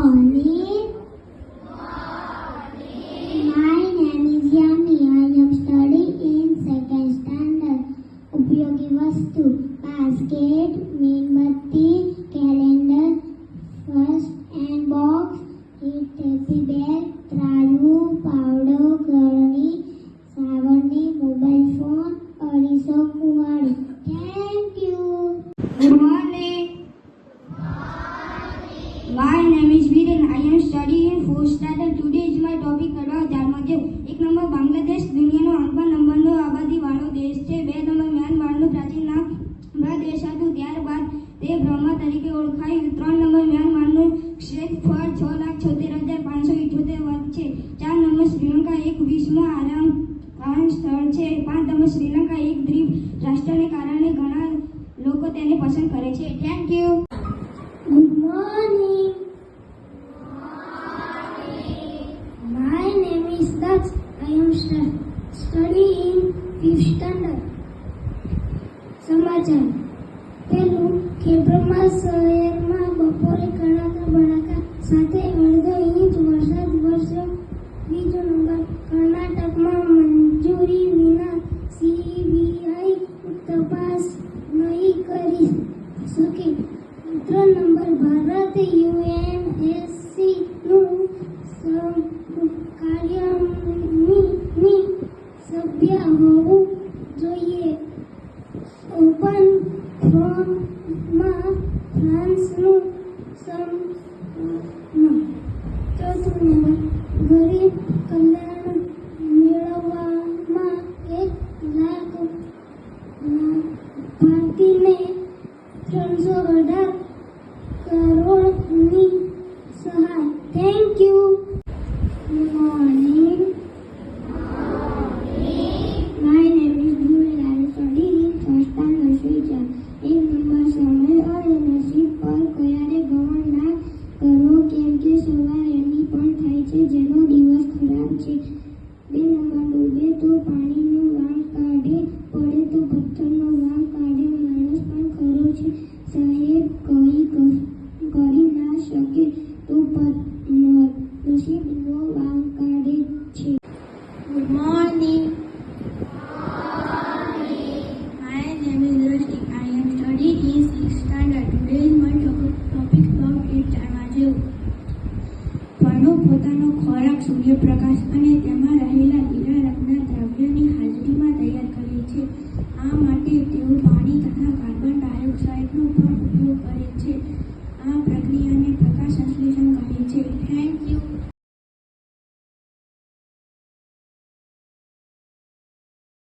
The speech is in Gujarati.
Morning. My name is Yami. I am studying in second standard. उपयोगी वस्तु basket, मेणबत्ती, calendar, first and box, taffy bag, तराजू, पावडर, गरणी, सावरणी, मोबाइल फोन, अरीસો, કુવાડી. Thank you. Good morning. My name is Viren. I am studying in 4th standard. Today is my topic કરવા ધર્મદેવ. 1 નંબર બાંગ્લાદેશ દુનિયાનો 8મા નંબરનો આબાદીવાળો દેશ છે. 2 નંબર મ્યાનમારનું પ્રાચીન નામ બાંગ્લાદેશ હતું. ત્યારબાદ તે બ્રહ્મા તરીકે ઓળખાયું. 3 નંબર મ્યાનમારનું ક્ષેત્રફળ 6,78,578 વર્ગ છે. 4 નંબર શ્રીલંકા એક વિશ્વ આરામ સ્થળ છે. 5 નંબર શ્રીલંકા એક દ્વીપ રાષ્ટ્રને કારણે ઘણા લોકો તેને પસંદ કરે છે. Thank you. Good morning. My name is Daksh. I am studying in 5th standard. સમાચાર પહેલું ખેડબ્રહ્મા શહેરમાં બપોરે કડાકા ભડાકા સાથે અડધો ઇંચ વરસાદ વરસ્યો. બીજો નંબર કર્ણાટકમાં મંજૂરી વિના CBI તપાસ નહીં કરી શકે. 3 નંબર ભારત UNSC નું કાર્યની સભ્ય હોવું જોઈએ. ઓપન ફોરમમાં ફ્રાન્સનું સન્માન. 4 નંબર ગરીબ કલ્યાણ મેળવવામાં 1 લાખ ભારતીને 318 કરોડની સહાય. Thank you. Good morning. My name is Gul. I M studying in first standard future. 1 number સમય અને નસીબ પર ક્યારે ગમન ના કરો, કેમ કે સવાર એની પણ થાય છે જેનો દિવસ ખરાબ છે. 2 નંબર ડૂબે તો પાણીનો વામ કાઢે, પડે તો પથ્થરનો વામ કાઢે. માણસ પણ ખરો છે સાહેબ, કઈ કરી ના શકે તો નસીબનો વામ કાઢે છે. Good morning. My name is Rashik. I am studying in 6th standard. Today is my topic from it જેવું. ફળનો પોતાનો ખોરાક સૂર્યપ્રકાશ અને તેમાં રહેલા લીલા રંગના દ્રવ્યની હાજરીમાં તૈયાર કરે છે. આ માટે તેઓ પાણી તથા કાર્બન ડાયોક્સાઇડનો પણ ઉપયોગ કરે છે. આ પ્રક્રિયાને પ્રકાશ સંશ્લેષણ કહે છે. Thank you.